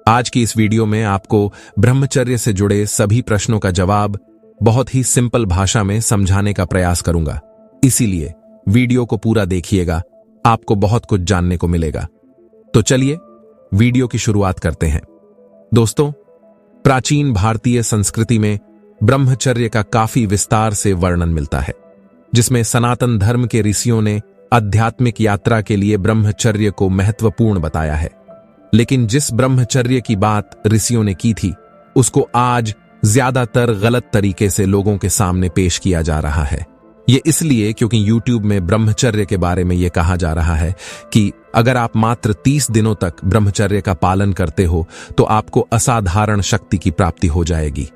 आज की इस वीडियो में आपको ब्रह्मचर्य से जुड़े सभी प्रश्नों का जवाब बहुत ही सिंपल भाषा में समझाने का प्रयास करूंगा। इसीलिए वीडियो को पूरा देखिएगा, आपको बहुत कुछ जानने को मिलेगा। तो चलिए वीडियो की शुरुआत करते हैं। दोस्तों, प्राचीन भारतीय संस्कृति में ब्रह्मचर्य का काफी विस्तार से वर्णन मिलता है, जिसमें सनातन धर्म के ऋषियों ने आध्यात्मिक यात्रा के लिए ब्रह्मचर्य को महत्वपूर्ण बताया है। लेकिन जिस ब्रह्मचर्य की बात ऋषियों ने की थी, उसको आज ज्यादातर गलत तरीके से लोगों के सामने पेश किया जा रहा है। ये इसलिए क्योंकि YouTube में ब्रह्मचर्य के बारे में यह कहा जा रहा है कि अगर आप मात्र 30 दिनों तक ब्रह्मचर्य का पालन करते हो तो आपको असाधारण शक्ति की प्राप्ति हो जाएगी।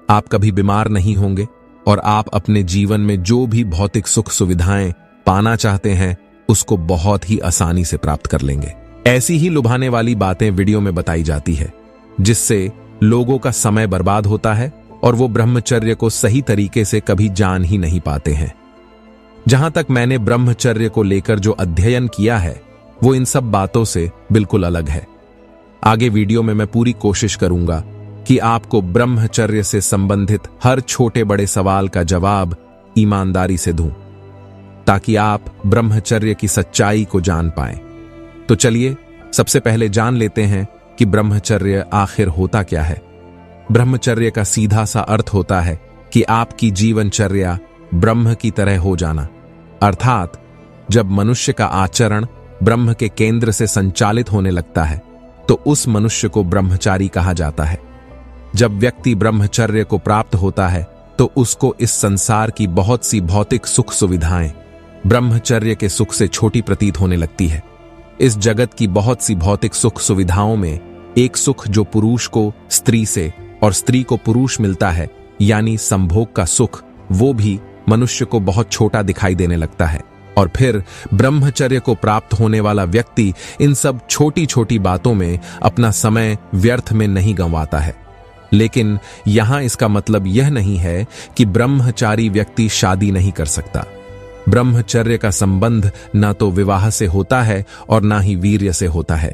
आप कभी बीमार नहीं होंगे और आप अपने जीवन में जो भी भौतिक सुख सुविधाएं पाना चाहते हैं उसको बहुत ही आसानी से प्राप्त कर लेंगे। ऐसी ही लुभाने वाली बातें वीडियो में बताई जाती है, जिससे लोगों का समय बर्बाद होता है और वो ब्रह्मचर्य को सही तरीके से कभी जान ही नहीं पाते हैं। जहां तक मैंने ब्रह्मचर्य को लेकर जो अध्ययन किया है वो इन सब बातों से बिल्कुल अलग है। आगे वीडियो में मैं पूरी कोशिश करूंगा कि आपको ब्रह्मचर्य से संबंधित हर छोटे बड़े सवाल का जवाब ईमानदारी से दूं, ताकि आप ब्रह्मचर्य की सच्चाई को जान पाएं। तो चलिए सबसे पहले जान लेते हैं कि ब्रह्मचर्य आखिर होता क्या है। ब्रह्मचर्य का सीधा सा अर्थ होता है कि आपकी जीवनचर्या ब्रह्म की तरह हो जाना, अर्थात जब मनुष्य का आचरण ब्रह्म के केंद्र से संचालित होने लगता है तो उस मनुष्य को ब्रह्मचारी कहा जाता है। जब व्यक्ति ब्रह्मचर्य को प्राप्त होता है तो उसको इस संसार की बहुत सी भौतिक सुख सुविधाएं ब्रह्मचर्य के सुख से छोटी प्रतीत होने लगती है। इस जगत की बहुत सी भौतिक सुख सुविधाओं में एक सुख जो पुरुष को स्त्री से और स्त्री को पुरुष मिलता है, यानी संभोग का सुख, वो भी मनुष्य को बहुत छोटा दिखाई देने लगता है। और फिर ब्रह्मचर्य को प्राप्त होने वाला व्यक्ति इन सब छोटी छोटी बातों में अपना समय व्यर्थ में नहीं गंवाता है। लेकिन यहां इसका मतलब यह नहीं है कि ब्रह्मचारी व्यक्ति शादी नहीं कर सकता। ब्रह्मचर्य का संबंध ना तो विवाह से होता है और ना ही वीर्य से होता है।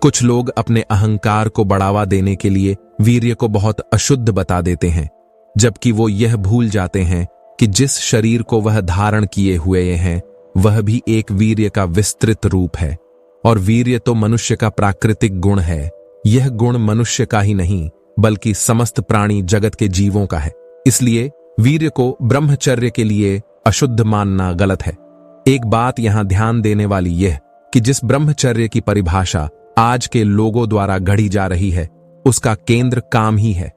कुछ लोग अपने अहंकार को बढ़ावा देने के लिए वीर्य को बहुत अशुद्ध बता देते हैं, जबकि वो यह भूल जाते हैं कि जिस शरीर को वह धारण किए हुए हैं वह भी एक वीर्य का विस्तृत रूप है। और वीर्य तो मनुष्य का प्राकृतिक गुण है। यह गुण मनुष्य का ही नहीं बल्कि समस्त प्राणी जगत के जीवों का है। इसलिए वीर्य को ब्रह्मचर्य के लिए अशुद्ध मानना गलत है। एक बात यहां ध्यान देने वाली यह कि जिस ब्रह्मचर्य की परिभाषा आज के लोगों द्वारा गढ़ी जा रही है उसका केंद्र काम ही है।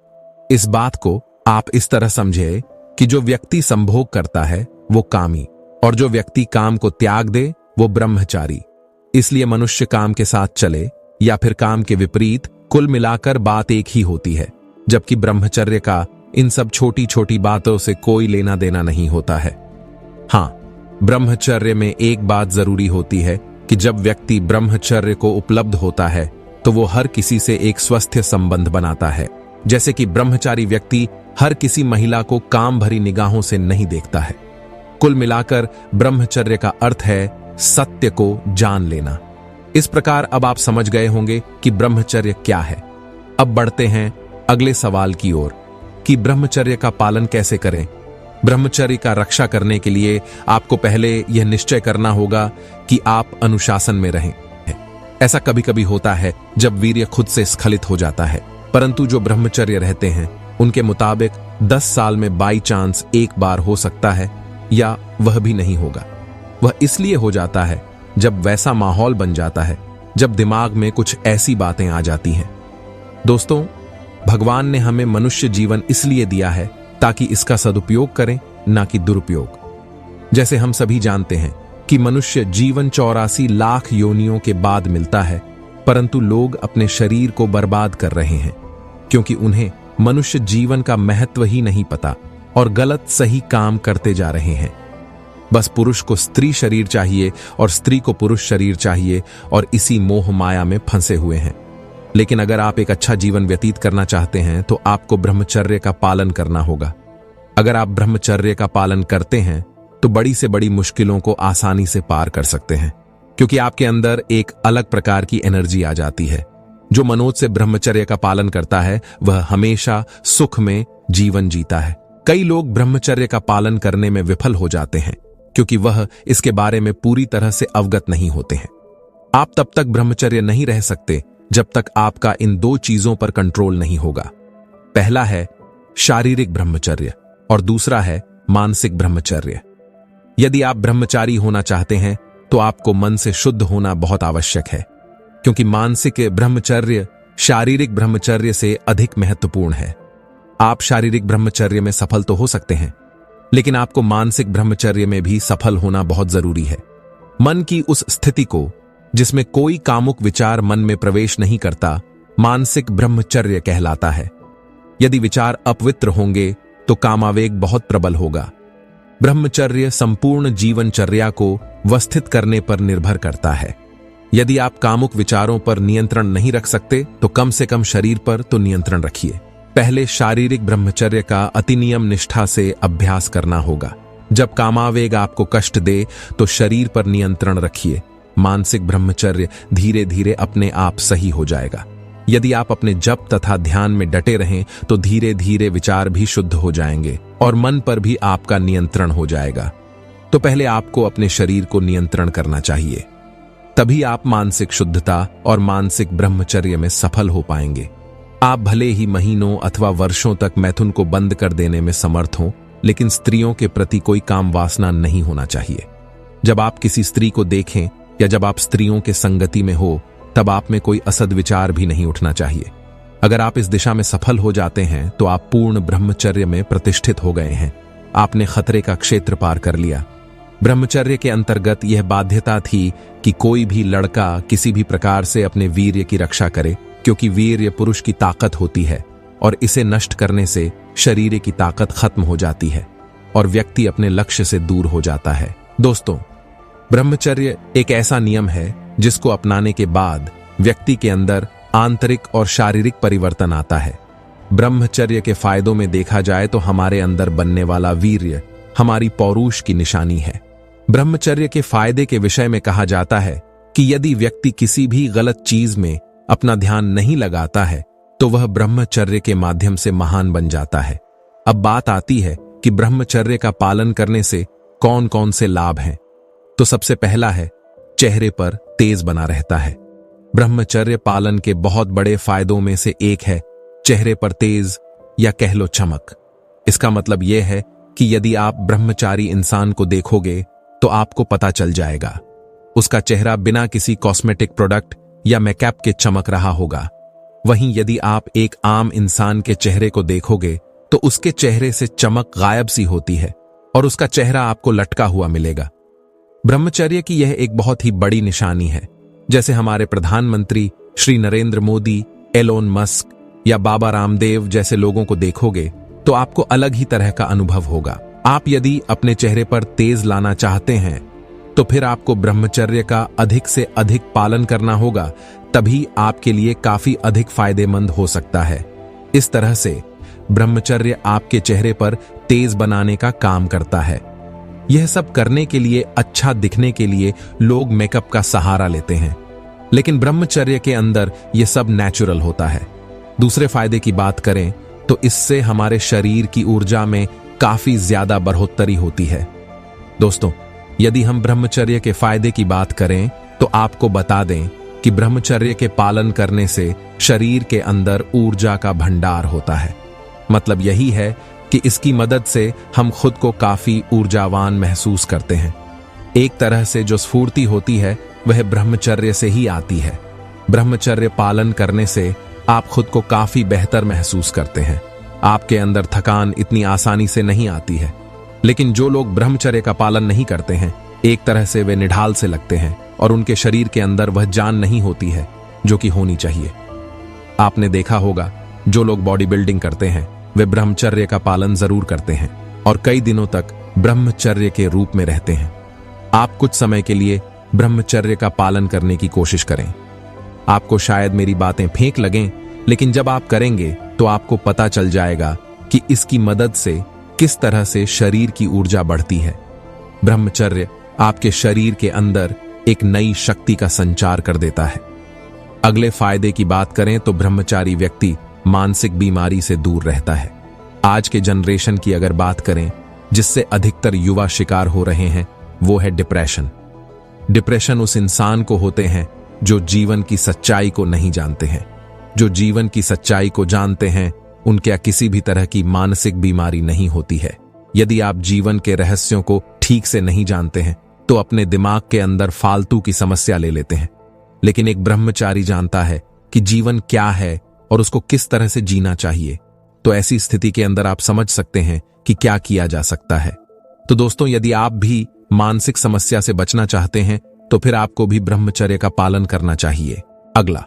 इस बात को आप इस तरह समझे कि जो व्यक्ति संभोग करता है वो कामी और जो व्यक्ति काम को त्याग दे वो ब्रह्मचारी। इसलिए मनुष्य काम के साथ चले या फिर काम के विपरीत, कुल मिलाकर बात एक ही होती है। जबकि ब्रह्मचर्य का इन सब छोटी छोटी बातों से कोई लेना देना नहीं होता है। हाँ, ब्रह्मचर्य में एक बात जरूरी होती है कि जब व्यक्ति ब्रह्मचर्य को उपलब्ध होता है तो वो हर किसी से एक स्वस्थ संबंध बनाता है। जैसे कि ब्रह्मचारी व्यक्ति हर किसी महिला को काम भरी निगाहों से नहीं देखता है। कुल मिलाकर ब्रह्मचर्य का अर्थ है सत्य को जान लेना। इस प्रकार अब आप समझ गए होंगे कि ब्रह्मचर्य क्या है। अब बढ़ते हैं अगले सवाल की ओर कि ब्रह्मचर्य का पालन कैसे करें। ब्रह्मचर्य का रक्षा करने के लिए आपको पहले यह निश्चय करना होगा कि आप अनुशासन में रहें। ऐसा कभी कभी होता है जब वीर्य खुद से स्खलित हो जाता है, परंतु जो ब्रह्मचर्य रहते हैं उनके मुताबिक 10 साल में बाई चांस एक बार हो सकता है या वह भी नहीं होगा। वह इसलिए हो जाता है जब वैसा माहौल बन जाता है जब दिमाग में कुछ ऐसी बातें आ जाती हैं। दोस्तों, भगवान ने हमें मनुष्य जीवन इसलिए दिया है ताकि इसका सदुपयोग करें, ना कि दुरुपयोग। जैसे हम सभी जानते हैं कि मनुष्य जीवन 84 लाख योनियों के बाद मिलता है, परंतु लोग अपने शरीर को बर्बाद कर रहे हैं क्योंकि उन्हें मनुष्य जीवन का महत्व ही नहीं पता और गलत सही काम करते जा रहे हैं। बस पुरुष को स्त्री शरीर चाहिए और स्त्री को पुरुष शरीर चाहिए और इसी मोह माया में फंसे हुए हैं। लेकिन अगर आप एक अच्छा जीवन व्यतीत करना चाहते हैं तो आपको ब्रह्मचर्य का पालन करना होगा। अगर आप ब्रह्मचर्य का पालन करते हैं तो बड़ी से बड़ी मुश्किलों को आसानी से पार कर सकते हैं, क्योंकि आपके अंदर एक अलग प्रकार की एनर्जी आ जाती है। जो मनोज से ब्रह्मचर्य का पालन करता है वह हमेशा सुख में जीवन जीता है। कई लोग ब्रह्मचर्य का पालन करने में विफल हो जाते हैं क्योंकि वह इसके बारे में पूरी तरह से अवगत नहीं होते हैं। आप तब तक ब्रह्मचर्य नहीं रह सकते जब तक आपका इन दो चीजों पर कंट्रोल नहीं होगा। पहला है शारीरिक ब्रह्मचर्य और दूसरा है मानसिक ब्रह्मचर्य। यदि आप ब्रह्मचारी होना चाहते हैं तो आपको मन से शुद्ध होना बहुत आवश्यक है, क्योंकि मानसिक ब्रह्मचर्य शारीरिक ब्रह्मचर्य से अधिक महत्वपूर्ण है। आप शारीरिक ब्रह्मचर्य में सफल तो हो सकते हैं, लेकिन आपको मानसिक ब्रह्मचर्य में भी सफल होना बहुत जरूरी है। मन की उस स्थिति को जिसमें कोई कामुक विचार मन में प्रवेश नहीं करता मानसिक ब्रह्मचर्य कहलाता है। यदि विचार अपवित्र होंगे तो कामावेग बहुत प्रबल होगा। ब्रह्मचर्य संपूर्ण जीवनचर्या को व्यवस्थित करने पर निर्भर करता है। यदि आप कामुक विचारों पर नियंत्रण नहीं रख सकते तो कम से कम शरीर पर तो नियंत्रण रखिए। पहले शारीरिक ब्रह्मचर्य का अतिनियम निष्ठा से अभ्यास करना होगा। जब कामावेग आपको कष्ट दे तो शरीर पर नियंत्रण रखिए। मानसिक ब्रह्मचर्य धीरे धीरे अपने आप सही हो जाएगा। यदि आप अपने जप तथा ध्यान में डटे रहें तो धीरे धीरे विचार भी शुद्ध हो जाएंगे और मन पर भी आपका नियंत्रण हो जाएगा। तो पहले आपको अपने शरीर को नियंत्रण करना चाहिए, तभी आप मानसिक शुद्धता और मानसिक ब्रह्मचर्य में सफल हो पाएंगे। आप भले ही महीनों अथवा वर्षों तक मैथुन को बंद कर देने में समर्थ हों, लेकिन स्त्रियों के प्रति कोई काम वासना नहीं होना चाहिए। जब आप किसी स्त्री को देखें या जब आप स्त्रियों के संगति में हो तब आप में कोई असद विचार भी नहीं उठना चाहिए। अगर आप इस दिशा में सफल हो जाते हैं तो आप पूर्ण ब्रह्मचर्य में प्रतिष्ठित हो गए हैं। आपने खतरे का क्षेत्र पार कर लिया। ब्रह्मचर्य के अंतर्गत यह बाध्यता थी कि कोई भी लड़का किसी भी प्रकार से अपने वीर्य की रक्षा करे, क्योंकि वीर्य पुरुष की ताकत होती है और इसे नष्ट करने से शरीर की ताकत खत्म हो जाती है और व्यक्ति अपने लक्ष्य से दूर हो जाता है। दोस्तों, ब्रह्मचर्य एक ऐसा नियम है जिसको अपनाने के बाद व्यक्ति के अंदर आंतरिक और शारीरिक परिवर्तन आता है। ब्रह्मचर्य के फायदों में देखा जाए तो हमारे अंदर बनने वाला वीर्य हमारी पौरुष की निशानी है। ब्रह्मचर्य के फायदे के विषय में कहा जाता है कि यदि व्यक्ति किसी भी गलत चीज में अपना ध्यान नहीं लगाता है तो वह ब्रह्मचर्य के माध्यम से महान बन जाता है। अब बात आती है कि ब्रह्मचर्य का पालन करने से कौन कौन से लाभ हैं। तो सबसे पहला है, चेहरे पर तेज बना रहता है। ब्रह्मचर्य पालन के बहुत बड़े फायदों में से एक है चेहरे पर तेज या कह लो चमक। इसका मतलब यह है कि यदि आप ब्रह्मचारी इंसान को देखोगे तो आपको पता चल जाएगा उसका चेहरा बिना किसी कॉस्मेटिक प्रोडक्ट या मेकअप के चमक रहा होगा। वहीं यदि आप एक आम इंसान के चेहरे को देखोगे तो उसके चेहरे से चमक गायब सी होती है और उसका चेहरा आपको लटका हुआ मिलेगा। ब्रह्मचर्य की यह एक बहुत ही बड़ी निशानी है। जैसे हमारे प्रधानमंत्री श्री नरेंद्र मोदी, एलोन मस्क या बाबा रामदेव जैसे लोगों को देखोगे तो आपको अलग ही तरह का अनुभव होगा। आप यदि अपने चेहरे पर तेज लाना चाहते हैं तो फिर आपको ब्रह्मचर्य का अधिक से अधिक पालन करना होगा, तभी आपके लिए काफी अधिक फायदेमंद हो सकता है। इस तरह से ब्रह्मचर्य आपके चेहरे पर तेज बनाने का काम करता है। यह सब करने के लिए, अच्छा दिखने के लिए लोग मेकअप का सहारा लेते हैं, लेकिन ब्रह्मचर्य के अंदर यह सब नेचुरल होता है। दूसरे फायदे की बात करें तो इससे हमारे शरीर की ऊर्जा में काफी ज्यादा बढ़ोतरी होती है। दोस्तों, यदि हम ब्रह्मचर्य के फायदे की बात करें तो आपको बता दें कि ब्रह्मचर्य के पालन करने से शरीर के अंदर ऊर्जा का भंडार होता है। मतलब यही है कि इसकी मदद से हम खुद को काफी ऊर्जावान महसूस करते हैं। एक तरह से जो स्फूर्ति होती है वह ब्रह्मचर्य से ही आती है। ब्रह्मचर्य पालन करने से आप खुद को काफी बेहतर महसूस करते हैं। आपके अंदर थकान इतनी आसानी से नहीं आती है। लेकिन जो लोग ब्रह्मचर्य का पालन नहीं करते हैं, एक तरह से वे निढाल से लगते हैं और उनके शरीर के अंदर वह जान नहीं होती है जो कि होनी चाहिए। आपने देखा होगा, जो लोग बॉडी बिल्डिंग करते हैं वे ब्रह्मचर्य का पालन जरूर करते हैं और कई दिनों तक ब्रह्मचर्य के रूप में रहते हैं। आप कुछ समय के लिए ब्रह्मचर्य का पालन करने की कोशिश करें। आपको शायद मेरी बातें फेंक लगें, लेकिन जब आप करेंगे तो आपको पता चल जाएगा कि इसकी मदद से किस तरह से शरीर की ऊर्जा बढ़ती है। ब्रह्मचर्य आपके शरीर के अंदर एक नई शक्ति का संचार कर देता है। अगले फायदे की बात करें तो ब्रह्मचारी व्यक्ति मानसिक बीमारी से दूर रहता है। आज के जनरेशन की अगर बात करें, जिससे अधिकतर युवा शिकार हो रहे हैं, वो है डिप्रेशन। डिप्रेशन उस इंसान को होते हैं जो जीवन की सच्चाई को नहीं जानते हैं। जो जीवन की सच्चाई को जानते हैं, उनके किसी भी तरह की मानसिक बीमारी नहीं होती है। यदि आप जीवन के रहस्यों को ठीक से नहीं जानते हैं तो अपने दिमाग के अंदर फालतू की समस्या ले लेते हैं। लेकिन एक ब्रह्मचारी जानता है कि जीवन क्या है और उसको किस तरह से जीना चाहिए। तो ऐसी स्थिति के अंदर आप समझ सकते हैं कि क्या किया जा सकता है। तो दोस्तों, यदि आप भी मानसिक समस्या से बचना चाहते हैं तो फिर आपको भी ब्रह्मचर्य का पालन करना चाहिए। अगला,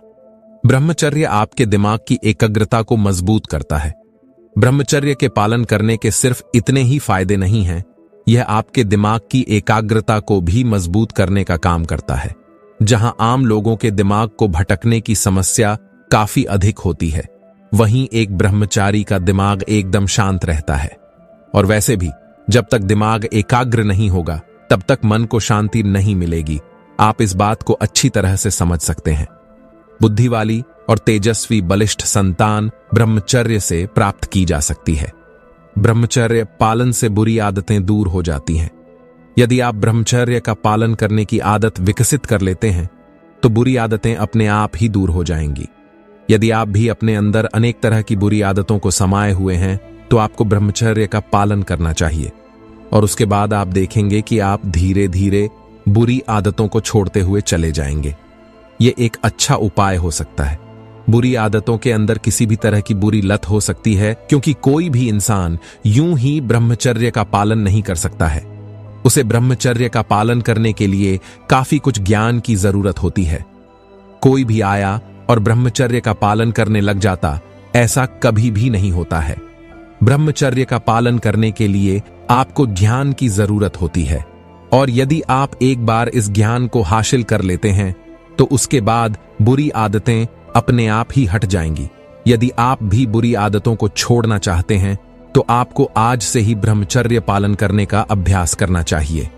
ब्रह्मचर्य आपके दिमाग की एकाग्रता को मजबूत करता है। ब्रह्मचर्य के पालन करने के सिर्फ इतने ही फायदे नहीं हैं, यह आपके दिमाग की एकाग्रता को भी मजबूत करने का काम करता है। जहां आम लोगों के दिमाग को भटकने की समस्या काफी अधिक होती है, वहीं एक ब्रह्मचारी का दिमाग एकदम शांत रहता है। और वैसे भी जब तक दिमाग एकाग्र नहीं होगा तब तक मन को शांति नहीं मिलेगी। आप इस बात को अच्छी तरह से समझ सकते हैं। बुद्धि वाली और तेजस्वी बलिष्ठ संतान ब्रह्मचर्य से प्राप्त की जा सकती है। ब्रह्मचर्य पालन से बुरी आदतें दूर हो जाती हैं। यदि आप ब्रह्मचर्य का पालन करने की आदत विकसित कर लेते हैं तो बुरी आदतें अपने आप ही दूर हो जाएंगी। यदि आप भी अपने अंदर अनेक तरह की बुरी आदतों को समाये हुए हैं तो आपको ब्रह्मचर्य का पालन करना चाहिए। और उसके बाद आप देखेंगे कि आप धीरे धीरे बुरी आदतों को छोड़ते हुए चले जाएंगे। ये एक अच्छा उपाय हो सकता है। बुरी आदतों के अंदर किसी भी तरह की बुरी लत हो सकती है, क्योंकि कोई भी इंसान यूं ही ब्रह्मचर्य का पालन नहीं कर सकता है। उसे ब्रह्मचर्य का पालन करने के लिए काफी कुछ ज्ञान की जरूरत होती है। कोई भी आया और ब्रह्मचर्य का पालन करने लग जाता, ऐसा कभी भी नहीं होता है। ब्रह्मचर्य का पालन करने के लिए आपको ज्ञान की जरूरत होती है। और यदि आप एक बार इस ज्ञान को हासिल कर लेते हैं तो उसके बाद बुरी आदतें अपने आप ही हट जाएंगी। यदि आप भी बुरी आदतों को छोड़ना चाहते हैं तो आपको आज से ही ब्रह्मचर्य पालन करने का अभ्यास करना चाहिए।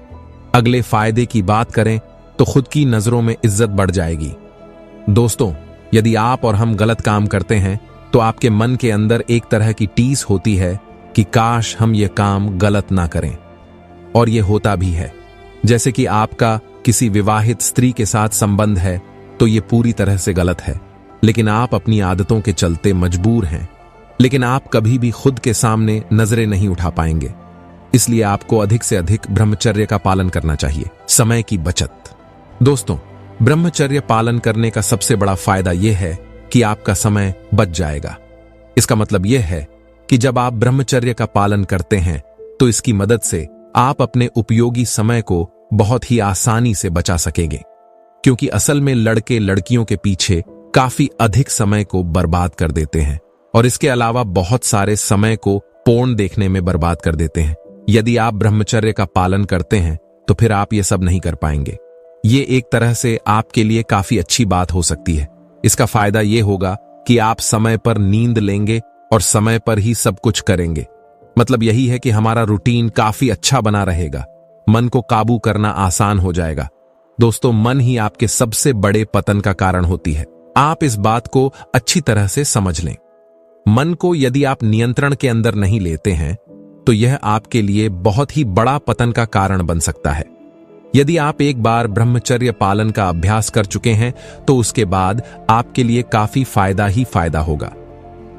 अगले फायदे की बात करें तो खुद की नजरों में इज्जत बढ़ जाएगी। दोस्तों, यदि आप और हम गलत काम करते हैं तो आपके मन के अंदर एक तरह की टीस होती है कि काश हम ये काम गलत ना करें। और ये होता भी है। जैसे कि आपका किसी विवाहित स्त्री के साथ संबंध है तो ये पूरी तरह से गलत है, लेकिन आप अपनी आदतों के चलते मजबूर हैं। लेकिन आप कभी भी खुद के सामने नजरें नहीं उठा पाएंगे। इसलिए आपको अधिक से अधिक ब्रह्मचर्य का पालन करना चाहिए। समय की बचत। दोस्तों, ब्रह्मचर्य पालन करने का सबसे बड़ा फायदा यह है कि आपका समय बच जाएगा। इसका मतलब यह है कि जब आप ब्रह्मचर्य का पालन करते हैं तो इसकी मदद से आप अपने उपयोगी समय को बहुत ही आसानी से बचा सकेंगे। क्योंकि असल में लड़के लड़कियों के पीछे काफी अधिक समय को बर्बाद कर देते हैं और इसके अलावा बहुत सारे समय को पोर्न देखने में बर्बाद कर देते हैं। यदि आप ब्रह्मचर्य का पालन करते हैं तो फिर आप ये सब नहीं कर पाएंगे। ये एक तरह से आपके लिए काफी अच्छी बात हो सकती है। इसका फायदा ये होगा कि आप समय पर नींद लेंगे और समय पर ही सब कुछ करेंगे। मतलब यही है कि हमारा रूटीन काफी अच्छा बना रहेगा। मन को काबू करना आसान हो जाएगा। दोस्तों, मन ही आपके सबसे बड़े पतन का कारण होती है। आप इस बात को अच्छी तरह से समझ लें। मन को यदि आप नियंत्रण के अंदर नहीं लेते हैं तो यह आपके लिए बहुत ही बड़ा पतन का कारण बन सकता है। यदि आप एक बार ब्रह्मचर्य पालन का अभ्यास कर चुके हैं तो उसके बाद आपके लिए काफी फायदा ही फायदा होगा।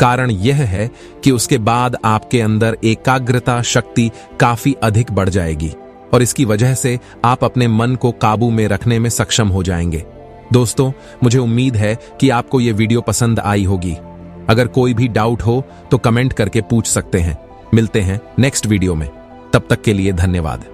कारण यह है कि उसके बाद आपके अंदर एकाग्रता शक्ति काफी अधिक बढ़ जाएगी और इसकी वजह से आप अपने मन को काबू में रखने में सक्षम हो जाएंगे। दोस्तों, मुझे उम्मीद है कि आपको यह वीडियो पसंद आई होगी। अगर कोई भी डाउट हो तो कमेंट करके पूछ सकते हैं। मिलते हैं नेक्स्ट वीडियो में। तब तक के लिए धन्यवाद।